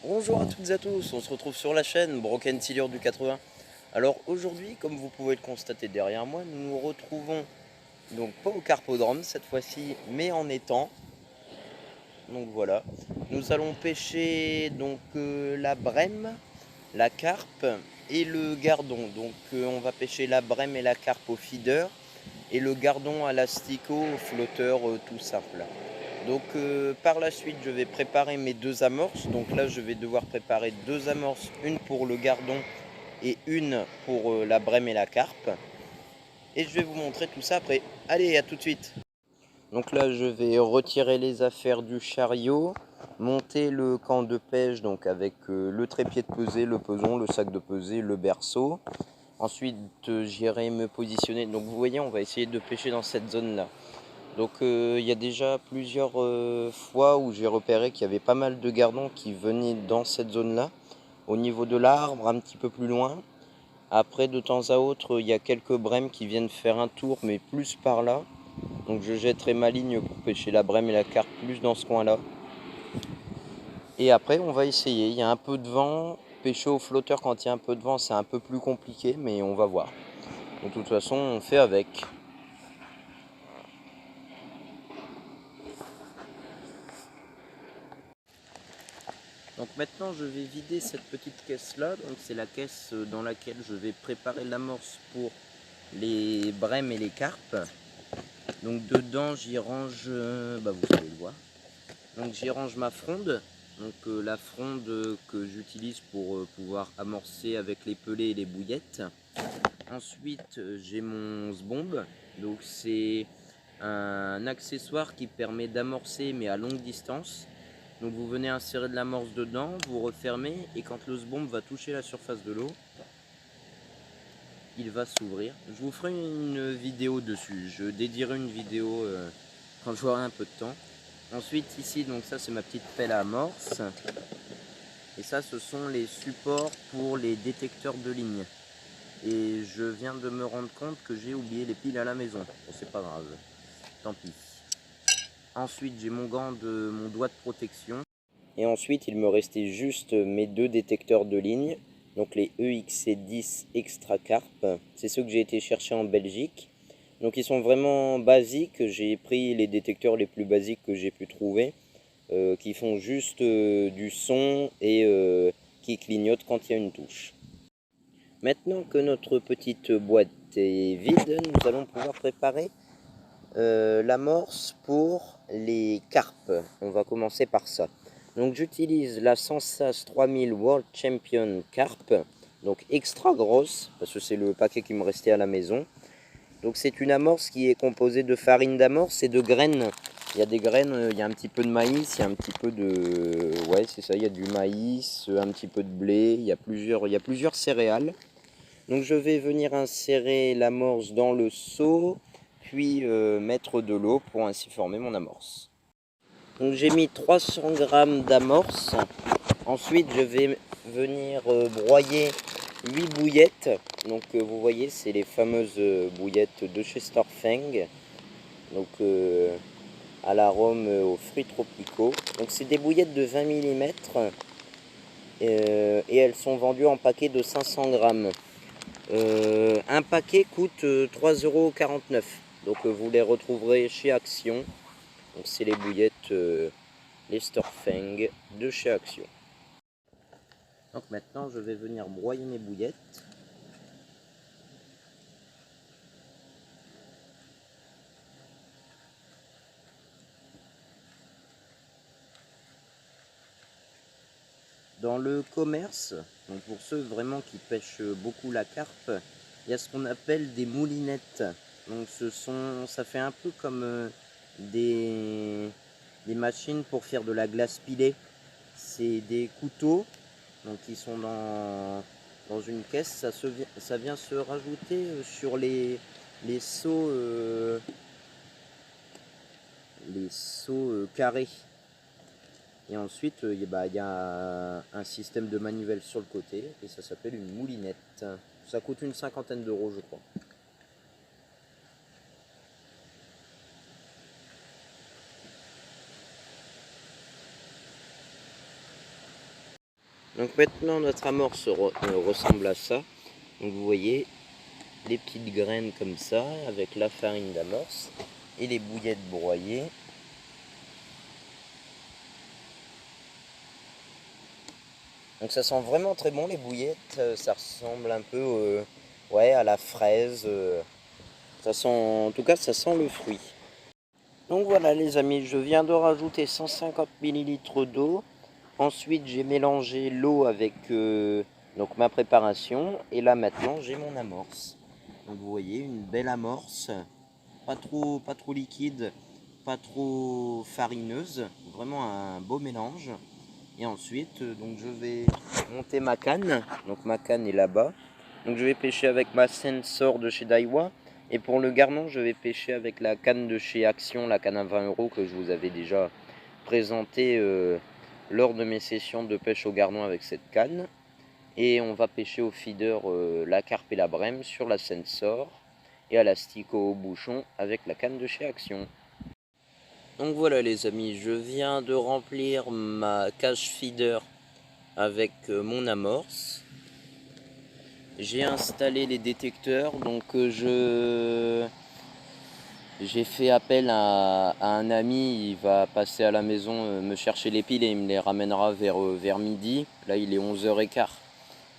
Bonjour à toutes et à tous, on se retrouve sur la chaîne Broken Tiller du 80. Alors aujourd'hui, comme vous pouvez le constater derrière moi, nous nous retrouvons donc pas au carpodrome cette fois-ci, mais en étang. Donc voilà, nous allons pêcher donc la brème, la carpe et le gardon. Donc on va pêcher la brème et la carpe au feeder et le gardon à l'asticot au flotteur tout simple. Donc par la suite je vais préparer mes deux amorces. Donc là je vais devoir préparer deux amorces, une pour le gardon et une pour la brème et la carpe. Et je vais vous montrer tout ça après. Allez, à tout de suite. Donc là je vais retirer les affaires du chariot, monter le camp de pêche donc avec le trépied de pesée, le peson, le sac de pesée, le berceau. Ensuite j'irai me positionner. Donc vous voyez on va essayer de pêcher dans cette zone là. Donc il y a déjà plusieurs fois où j'ai repéré qu'il y avait pas mal de gardons qui venaient dans cette zone-là, au niveau de l'arbre, un petit peu plus loin. Après, de temps à autre, il y a quelques brèmes qui viennent faire un tour, mais plus par là. Donc je jetterai ma ligne pour pêcher la brème et la carpe plus dans ce coin-là. Et après, on va essayer. Il y a un peu de vent. Pêcher au flotteur quand il y a un peu de vent, c'est un peu plus compliqué, mais on va voir. De toute façon, on fait avec. Donc maintenant je vais vider cette petite caisse là, donc c'est la caisse dans laquelle je vais préparer l'amorce pour les brèmes et les carpes. Donc dedans j'y range, vous allez le voir, donc j'y range ma fronde, donc la fronde que j'utilise pour pouvoir amorcer avec les pelets et les bouillettes. Ensuite j'ai mon sbombe, donc c'est un accessoire qui permet d'amorcer mais à longue distance. Donc vous venez insérer de l'amorce dedans, vous refermez et quand le sbombe va toucher la surface de l'eau, il va s'ouvrir. Je vous ferai une vidéo dessus, je dédierai une vidéo quand j'aurai un peu de temps. Ensuite ici, donc ça c'est ma petite pelle à amorce. Et ça ce sont les supports pour les détecteurs de ligne. Et je viens de me rendre compte que j'ai oublié les piles à la maison. Bon, c'est pas grave, tant pis. Ensuite j'ai mon gant de mon doigt de protection. Et ensuite, il me restait juste mes deux détecteurs de ligne, donc les EXC10 Extra Carp. C'est ceux que j'ai été chercher en Belgique. Donc ils sont vraiment basiques. J'ai pris les détecteurs les plus basiques que j'ai pu trouver, qui font juste du son et qui clignotent quand il y a une touche. Maintenant que notre petite boîte est vide, nous allons pouvoir préparer l'amorce pour les carpes. On va commencer par ça. Donc j'utilise la Sensas 3000 World Champion Carp, donc extra grosse, parce que c'est le paquet qui me restait à la maison. Donc c'est une amorce qui est composée de farine d'amorce et de graines. Il y a des graines, il y a un petit peu de maïs, il y a un petit peu de... Ouais, c'est ça, il y a du maïs, un petit peu de blé, il y a plusieurs céréales. Donc je vais venir insérer l'amorce dans le seau, puis mettre de l'eau pour ainsi former mon amorce. Donc j'ai mis 300 g d'amorce. Ensuite je vais venir broyer 8 bouillettes. Donc vous voyez c'est les fameuses bouillettes de chez Storfeng. Donc à l'arôme aux fruits tropicaux. Donc c'est des bouillettes de 20 mm et elles sont vendues en paquet de 500 grammes. Un paquet coûte 3,49 €. Donc vous les retrouverez chez Action. Donc c'est les bouillettes les Storfeng de chez Action. Donc maintenant je vais venir broyer mes bouillettes. Dans le commerce, donc pour ceux vraiment qui pêchent beaucoup la carpe, il y a ce qu'on appelle des moulinettes. Donc ça fait un peu comme des machines pour faire de la glace pilée. C'est des couteaux donc qui sont dans une caisse. Ça vient se rajouter sur les seaux, carrés. Et ensuite, y a un système de manivelle sur le côté et ça s'appelle une moulinette. Ça coûte une cinquantaine d'euros, je crois. Donc maintenant notre amorce ressemble à ça. Donc vous voyez les petites graines comme ça avec la farine d'amorce et les bouillettes broyées. Donc ça sent vraiment très bon les bouillettes, ça ressemble un peu ouais, à la fraise. Ça sent, en tout cas ça sent le fruit. Donc voilà les amis, je viens de rajouter 150 ml d'eau. Ensuite j'ai mélangé l'eau avec donc ma préparation. Et là maintenant j'ai mon amorce. Donc vous voyez une belle amorce, pas trop liquide, pas trop farineuse. Vraiment un beau mélange. Et ensuite donc je vais monter ma canne. Donc ma canne est là-bas. Donc je vais pêcher avec ma Sensor de chez Daiwa. Et pour le gardon, je vais pêcher avec la canne de chez Action, la canne à 20 € que je vous avais déjà présentée lors de mes sessions de pêche au gardon avec cette canne. Et on va pêcher au feeder la carpe et la brème sur la Sensor et à l'asticot au bouchon avec la canne de chez Action. Donc voilà les amis, je viens de remplir ma cage feeder avec mon amorce. J'ai installé les détecteurs, donc j'ai fait appel à un ami, il va passer à la maison me chercher les piles et il me les ramènera vers midi. Là il est 11h15.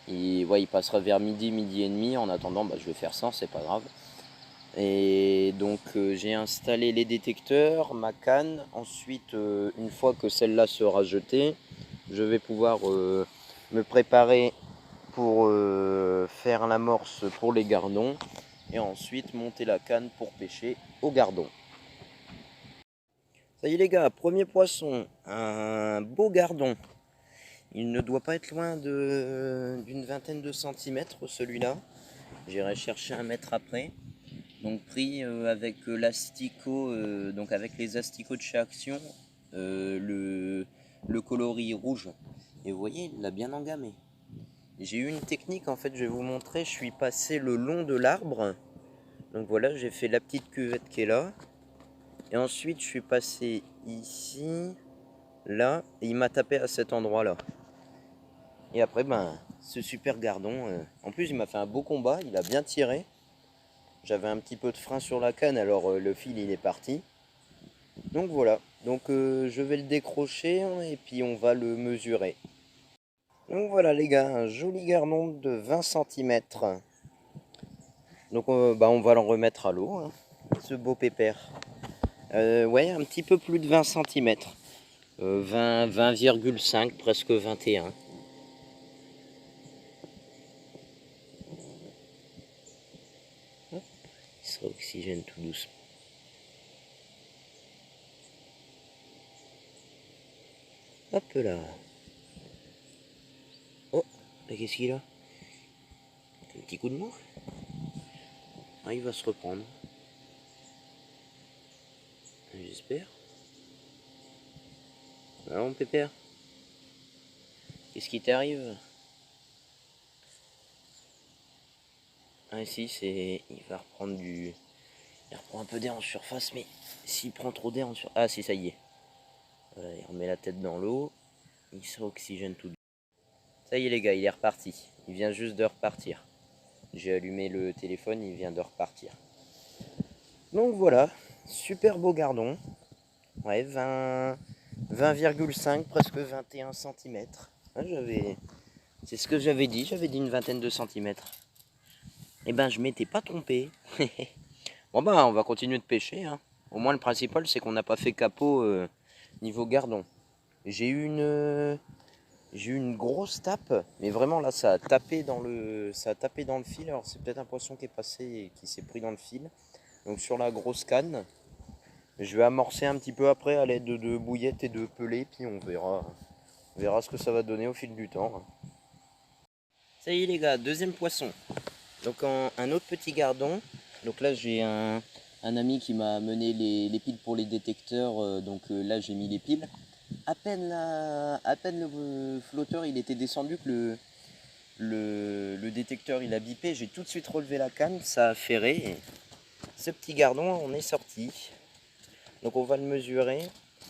Il passera vers midi, midi et demi. En attendant, je vais faire sans, c'est pas grave. Et donc j'ai installé les détecteurs, ma canne. Ensuite, une fois que celle-là sera jetée, je vais pouvoir me préparer pour faire l'amorce pour les gardons et ensuite monter la canne pour pêcher au gardon. Ça y est les gars, premier poisson, un beau gardon. Il ne doit pas être loin d'une vingtaine de centimètres celui-là. J'irai chercher un mètre après. Donc pris avec l'asticot, donc avec les asticots de chez Action, le coloris rouge. Et vous voyez, il l'a bien engamé. J'ai eu une technique, en fait, je vais vous montrer. Je suis passé le long de l'arbre. Donc voilà, j'ai fait la petite cuvette qui est là. Et ensuite, je suis passé ici, là, et il m'a tapé à cet endroit-là. Et après, ce super gardon, en plus, il m'a fait un beau combat, il a bien tiré. J'avais un petit peu de frein sur la canne, alors le fil, il est parti. Donc voilà, donc je vais le décrocher et puis on va le mesurer. Donc voilà les gars, un joli gardon de 20 cm. Donc on va le remettre à l'eau, hein, ce beau pépère. Ouais, un petit peu plus de 20 cm. 20,5, presque 21. Hop, il se réoxygène tout doucement. Hop là. Oh, qu'est-ce qu'il a? Un petit coup de mou. Ah, il va se reprendre. J'espère. Ah, mon pépère. Qu'est-ce qui t'arrive? Ah si, il va reprendre du... Il reprend un peu d'air en surface, mais s'il prend trop d'air en surface... Ah si, ça y est. Voilà, il remet la tête dans l'eau. Il se réoxygène tout. Ça y est les gars, il est reparti. Il vient juste de repartir. J'ai allumé le téléphone, il vient de repartir. Donc voilà, super beau gardon. Ouais, 20,5, presque 21 cm. Ouais, c'est ce que j'avais dit une vingtaine de centimètres. Et je m'étais pas trompé. Bon on va continuer de pêcher, hein. Au moins le principal c'est qu'on n'a pas fait capot niveau gardon. J'ai eu une grosse tape, mais vraiment là ça a tapé dans le fil. Alors c'est peut-être un poisson qui est passé et qui s'est pris dans le fil. Donc sur la grosse canne, je vais amorcer un petit peu après à l'aide de bouillettes et de pelés, puis on verra ce que ça va donner au fil du temps. Ça y est les gars, deuxième poisson. Donc un autre petit gardon. Donc là j'ai un ami qui m'a amené les piles pour les détecteurs. Donc là j'ai mis les piles. À peine le flotteur il était descendu que le détecteur il a bipé. J'ai tout de suite relevé la canne, ça a ferré. Et ce petit gardon on est sorti. Donc on va le mesurer.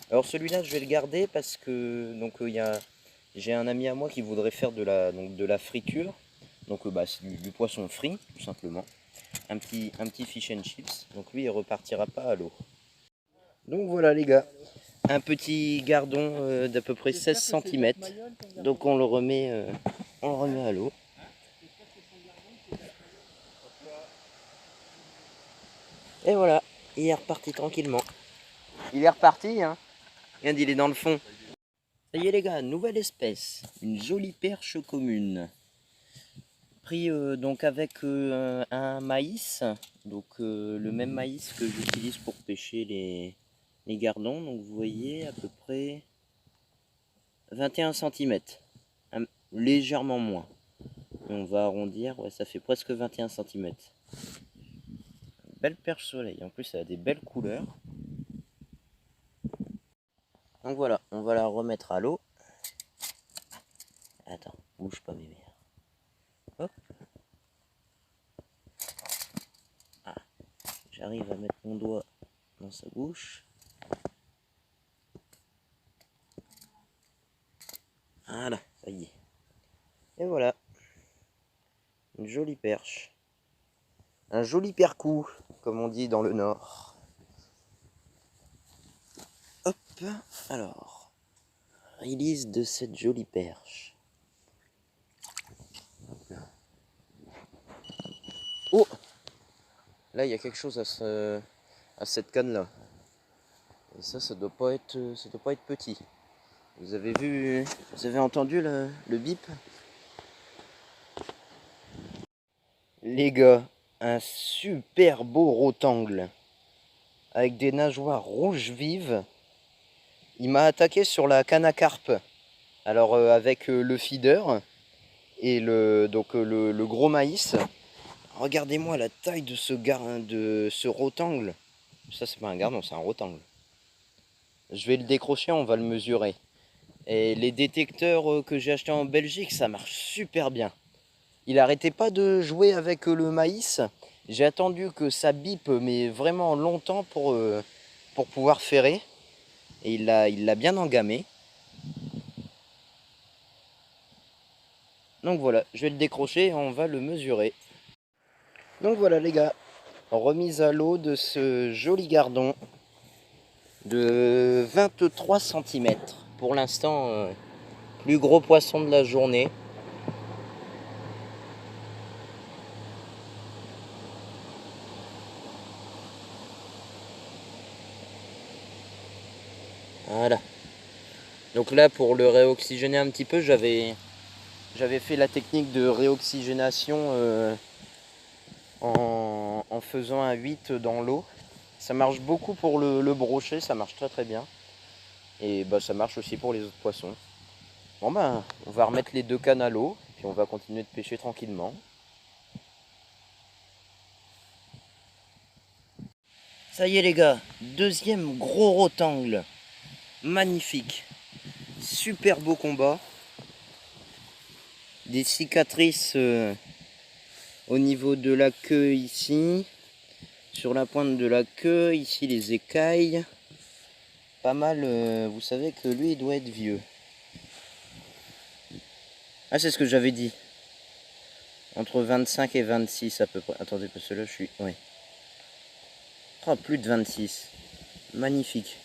Alors celui-là je vais le garder parce que donc il y a J'ai un ami à moi qui voudrait faire donc de la friture. Donc bah, c'est du poisson frit, tout simplement. Un petit fish and chips. Donc lui, il repartira pas à l'eau. Donc voilà les gars. Un petit gardon d'à peu près 16 cm. Donc on le remet à l'eau. Et voilà, il est reparti tranquillement. Il est reparti, hein. Regarde, il est dans le fond. Ça y est les gars, nouvelle espèce. Une jolie perche commune. Pris donc avec un maïs. Donc le même maïs que j'utilise pour pêcher les gardons. Donc vous voyez à peu près 21 cm. Légèrement moins. Et on va arrondir, ouais, ça fait presque 21 cm. Belle perche soleil, en plus elle a des belles couleurs. Donc voilà, on va la remettre à l'eau. Attends, bouge pas bébé. Hop. Ah, j'arrive à mettre mon doigt dans sa bouche. Voilà, ça y est. Et voilà. Une jolie perche. Un joli percou, comme on dit dans le Nord. Hop, alors. Release de cette jolie perche. Oh! Là, il y a quelque chose à cette canne-là. Et ça doit pas être petit. Vous avez entendu le bip? Les gars, un super beau rotangle avec des nageoires rouges vives. Il m'a attaqué sur la canne à carpe. Alors avec le feeder et le gros maïs. Regardez-moi la taille de ce rotangle. Ça c'est pas un gardon, c'est un rotangle. Je vais le décrocher, on va le mesurer. Et les détecteurs que j'ai achetés en Belgique, ça marche super bien. Il arrêtait pas de jouer avec le maïs. J'ai attendu que ça bip, mais vraiment longtemps pour pouvoir ferrer. Et il l'a bien engamé. Donc voilà, je vais le décrocher et on va le mesurer. Donc voilà les gars, remise à l'eau de ce joli gardon de 23 cm. Pour l'instant, plus gros poisson de la journée. Voilà. Donc là, pour le réoxygéner un petit peu, j'avais fait la technique de réoxygénation en faisant un 8 dans l'eau. Ça marche beaucoup pour le brochet, ça marche très très bien. Et bah ça marche aussi pour les autres poissons. Bon ben, on va remettre les deux cannes à l'eau, puis on va continuer de pêcher tranquillement. Ça y est les gars, deuxième gros rotangle. Magnifique. Super beau combat. Des cicatrices au niveau de la queue ici. Sur la pointe de la queue, ici les écailles. Pas mal, vous savez que lui il doit être vieux. Ah c'est ce que j'avais dit. Entre 25 et 26 à peu près. Attendez, parce que là je suis... Oui. Oh, plus de 26. Magnifique.